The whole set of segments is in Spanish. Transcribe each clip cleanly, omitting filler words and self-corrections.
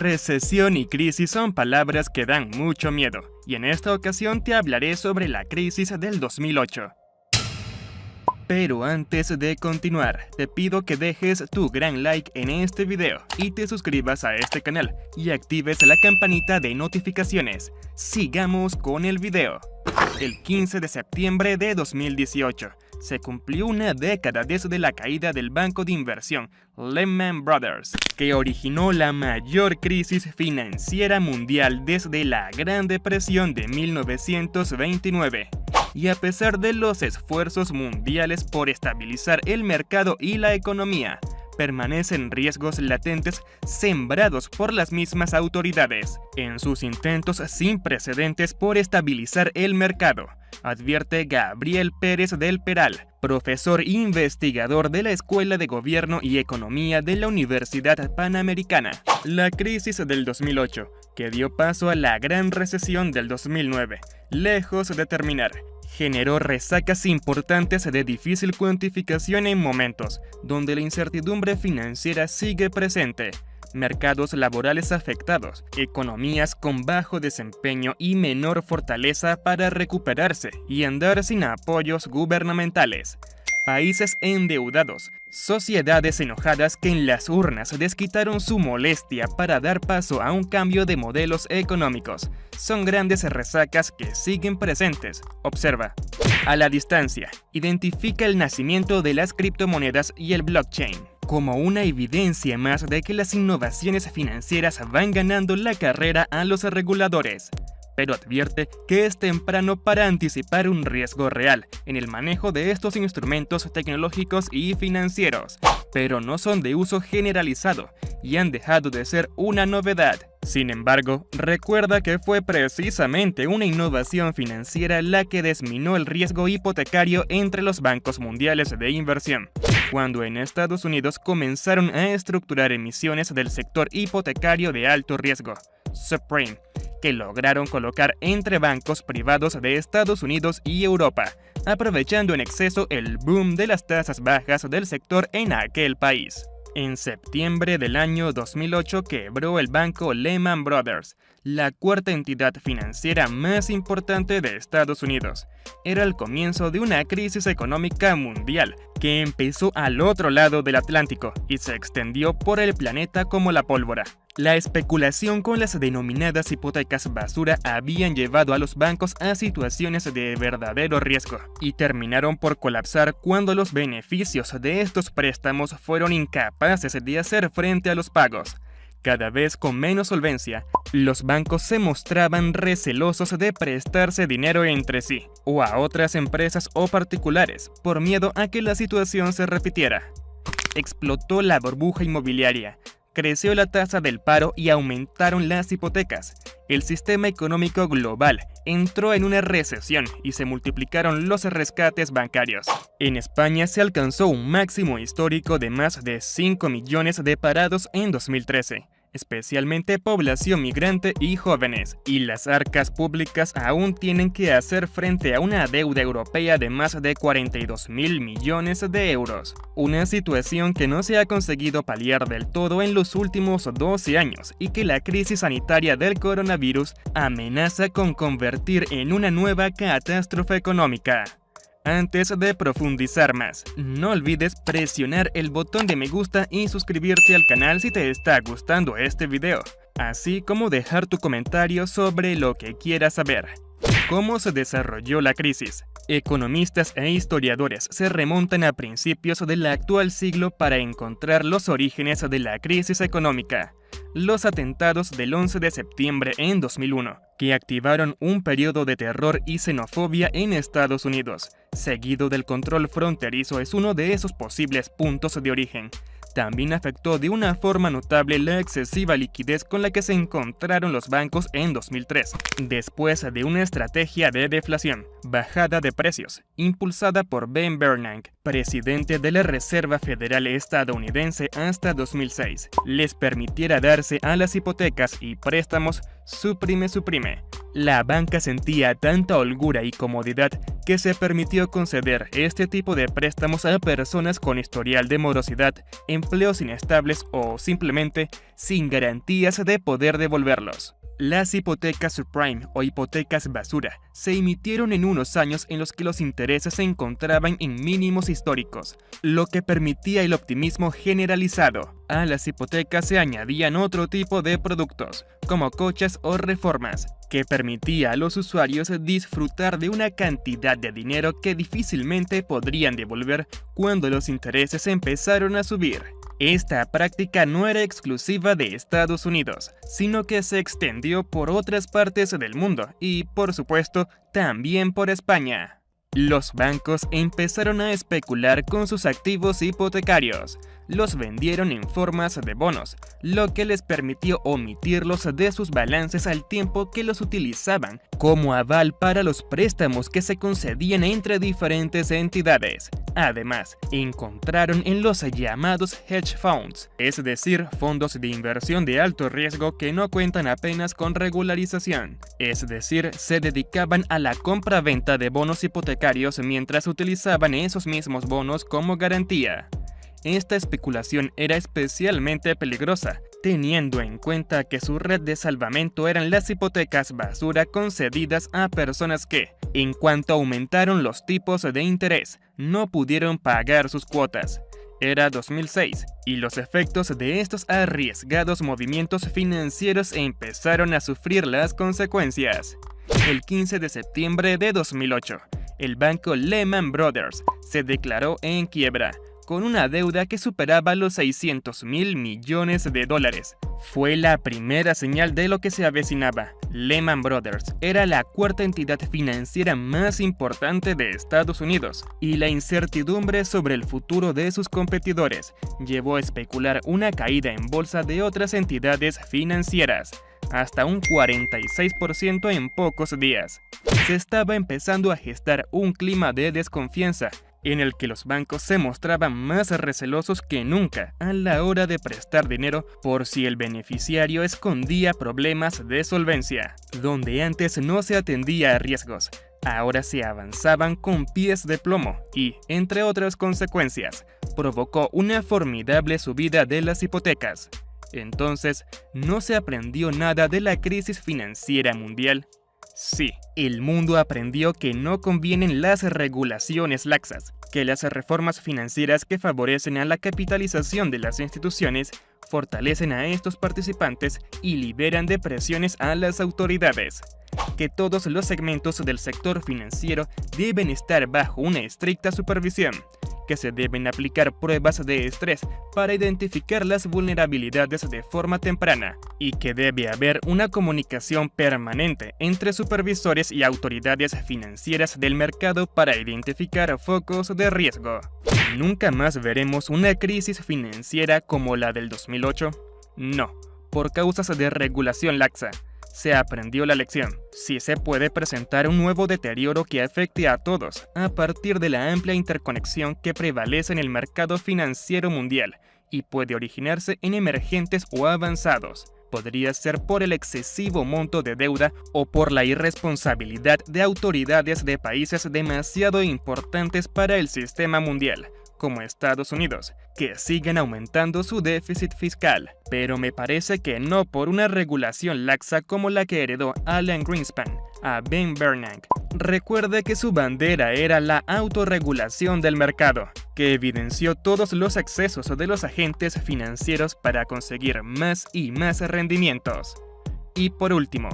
Recesión y crisis son palabras que dan mucho miedo, y en esta ocasión te hablaré sobre la crisis del 2008. Pero antes de continuar, te pido que dejes tu gran like en este video y te suscribas a este canal y actives la campanita de notificaciones. Sigamos con el video. El 15 de septiembre de 2018 se cumplió una década desde la caída del banco de inversión Lehman Brothers, que originó la mayor crisis financiera mundial desde la Gran Depresión de 1929. Y a pesar de los esfuerzos mundiales por estabilizar el mercado y la economía, permanecen riesgos latentes sembrados por las mismas autoridades en sus intentos sin precedentes por estabilizar el mercado, advierte Gabriel Pérez del Peral, profesor e investigador de la Escuela de Gobierno y Economía de la Universidad Panamericana. La crisis del 2008, que dio paso a la Gran Recesión del 2009, lejos de terminar, generó resacas importantes de difícil cuantificación en momentos donde la incertidumbre financiera sigue presente, mercados laborales afectados, economías con bajo desempeño y menor fortaleza para recuperarse y andar sin apoyos gubernamentales, países endeudados, sociedades enojadas que en las urnas desquitaron su molestia para dar paso a un cambio de modelos económicos. Son grandes resacas que siguen presentes. Observa. A la distancia, identifica el nacimiento de las criptomonedas y el blockchain como una evidencia más de que las innovaciones financieras van ganando la carrera a los reguladores, pero advierte que es temprano para anticipar un riesgo real en el manejo de estos instrumentos tecnológicos y financieros, pero no son de uso generalizado y han dejado de ser una novedad. Sin embargo, recuerda que fue precisamente una innovación financiera la que desminó el riesgo hipotecario entre los bancos mundiales de inversión, cuando en Estados Unidos comenzaron a estructurar emisiones del sector hipotecario de alto riesgo, subprime, que lograron colocar entre bancos privados de Estados Unidos y Europa, aprovechando en exceso el boom de las tasas bajas del sector en aquel país. En septiembre del año 2008 quebró el banco Lehman Brothers, la cuarta entidad financiera más importante de Estados Unidos. Era el comienzo de una crisis económica mundial que empezó al otro lado del Atlántico y se extendió por el planeta como la pólvora. La especulación con las denominadas hipotecas basura habían llevado a los bancos a situaciones de verdadero riesgo y terminaron por colapsar cuando los beneficios de estos préstamos fueron incapaces de hacer frente a los pagos. Cada vez con menos solvencia, los bancos se mostraban recelosos de prestarse dinero entre sí o a otras empresas o particulares por miedo a que la situación se repitiera. Explotó la burbuja inmobiliaria. Creció la tasa del paro y aumentaron las hipotecas. El sistema económico global entró en una recesión y se multiplicaron los rescates bancarios. En España se alcanzó un máximo histórico de más de 5 millones de parados en 2013. Especialmente población migrante y jóvenes, y las arcas públicas aún tienen que hacer frente a una deuda europea de más de 42.000 millones de euros, una situación que no se ha conseguido paliar del todo en los últimos 12 años y que la crisis sanitaria del coronavirus amenaza con convertir en una nueva catástrofe económica. Antes de profundizar más, no olvides presionar el botón de me gusta y suscribirte al canal si te está gustando este video, así como dejar tu comentario sobre lo que quieras saber. ¿Cómo se desarrolló la crisis? Economistas e historiadores se remontan a principios del actual siglo para encontrar los orígenes de la crisis económica. Los atentados del 11 de septiembre en 2001, que activaron un periodo de terror y xenofobia en Estados Unidos, seguido del control fronterizo, es uno de esos posibles puntos de origen. También afectó de una forma notable la excesiva liquidez con la que se encontraron los bancos en 2003, después de una estrategia de deflación, bajada de precios, impulsada por Ben Bernanke, presidente de la Reserva Federal estadounidense hasta 2006, les permitiera darse a las hipotecas y préstamos subprime, La banca sentía tanta holgura y comodidad que se permitió conceder este tipo de préstamos a personas con historial de morosidad, empleos inestables o simplemente sin garantías de poder devolverlos. Las hipotecas subprime o hipotecas basura se emitieron en unos años en los que los intereses se encontraban en mínimos históricos, lo que permitía el optimismo generalizado. A las hipotecas se añadían otro tipo de productos, como coches o reformas, que permitía a los usuarios disfrutar de una cantidad de dinero que difícilmente podrían devolver cuando los intereses empezaron a subir. Esta práctica no era exclusiva de Estados Unidos, sino que se extendió por otras partes del mundo y, por supuesto, también por España. Los bancos empezaron a especular con sus activos hipotecarios. Los vendieron en formas de bonos, lo que les permitió omitirlos de sus balances al tiempo que los utilizaban como aval para los préstamos que se concedían entre diferentes entidades. Además, encontraron en los llamados hedge funds, es decir, fondos de inversión de alto riesgo que no cuentan apenas con regularización, es decir, se dedicaban a la compra-venta de bonos hipotecarios mientras utilizaban esos mismos bonos como garantía. Esta especulación era especialmente peligrosa, teniendo en cuenta que su red de salvamento eran las hipotecas basura concedidas a personas que, en cuanto aumentaron los tipos de interés, no pudieron pagar sus cuotas. Era 2006, y los efectos de estos arriesgados movimientos financieros empezaron a sufrir las consecuencias. El 15 de septiembre de 2008, el banco Lehman Brothers se declaró en quiebra, con una deuda que superaba los $600.000 millones. Fue la primera señal de lo que se avecinaba. Lehman Brothers era la cuarta entidad financiera más importante de Estados Unidos, y la incertidumbre sobre el futuro de sus competidores llevó a especular una caída en bolsa de otras entidades financieras, hasta un 46% en pocos días. Se estaba empezando a gestar un clima de desconfianza, en el que los bancos se mostraban más recelosos que nunca a la hora de prestar dinero por si el beneficiario escondía problemas de solvencia. Donde antes no se atendía a riesgos, ahora se avanzaban con pies de plomo y, entre otras consecuencias, provocó una formidable subida de las hipotecas. Entonces, ¿no se aprendió nada de la crisis financiera mundial? Sí, el mundo aprendió que no convienen las regulaciones laxas, que las reformas financieras que favorecen a la capitalización de las instituciones fortalecen a estos participantes y liberan de presiones a las autoridades, que todos los segmentos del sector financiero deben estar bajo una estricta supervisión, que se deben aplicar pruebas de estrés para identificar las vulnerabilidades de forma temprana y que debe haber una comunicación permanente entre supervisores y autoridades financieras del mercado para identificar focos de riesgo. ¿Nunca más veremos una crisis financiera como la del 2008? No, por causas de regulación laxa. Se aprendió la lección. Sí se puede presentar un nuevo deterioro que afecte a todos, a partir de la amplia interconexión que prevalece en el mercado financiero mundial, y puede originarse en emergentes o avanzados. Podría ser por el excesivo monto de deuda o por la irresponsabilidad de autoridades de países demasiado importantes para el sistema mundial, como Estados Unidos, que siguen aumentando su déficit fiscal, pero me parece que no por una regulación laxa como la que heredó Alan Greenspan a Ben Bernanke. Recuerde que su bandera era la autorregulación del mercado, que evidenció todos los excesos de los agentes financieros para conseguir más y más rendimientos. Y por último,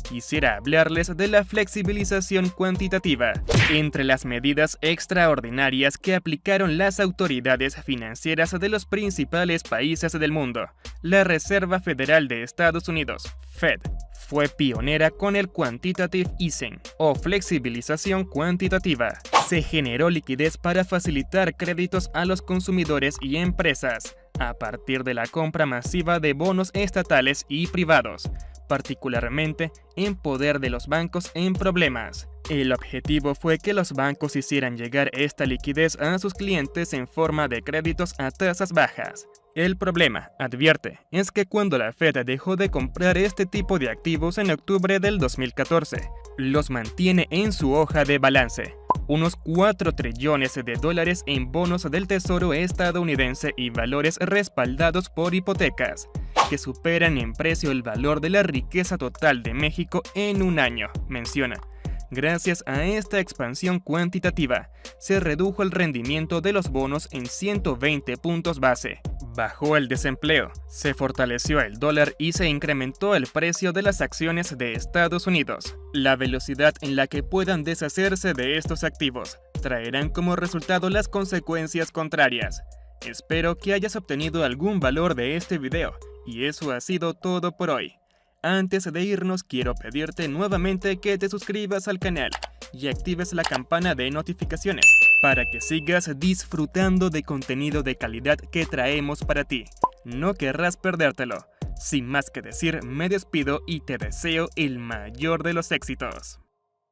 quisiera hablarles de la flexibilización cuantitativa. Entre las medidas extraordinarias que aplicaron las autoridades financieras de los principales países del mundo, la Reserva Federal de Estados Unidos, Fed, fue pionera con el quantitative easing, o flexibilización cuantitativa. Se generó liquidez para facilitar créditos a los consumidores y empresas, a partir de la compra masiva de bonos estatales y privados, particularmente en poder de los bancos en problemas. El objetivo fue que los bancos hicieran llegar esta liquidez a sus clientes en forma de créditos a tasas bajas, El problema, advierte, es que cuando la Fed dejó de comprar este tipo de activos en octubre del 2014, los mantiene en su hoja de balance. Unos 4 trillones de dólares en bonos del Tesoro estadounidense y valores respaldados por hipotecas, que superan en precio el valor de la riqueza total de México en un año, menciona. Gracias a esta expansión cuantitativa, se redujo el rendimiento de los bonos en 120 puntos base, bajó el desempleo, se fortaleció el dólar y se incrementó el precio de las acciones de Estados Unidos. La velocidad en la que puedan deshacerse de estos activos traerán como resultado las consecuencias contrarias. Espero que hayas obtenido algún valor de este video, y eso ha sido todo por hoy. Antes de irnos, quiero pedirte nuevamente que te suscribas al canal y actives la campana de notificaciones para que sigas disfrutando de contenido de calidad que traemos para ti. No querrás perdértelo. Sin más que decir, me despido y te deseo el mayor de los éxitos.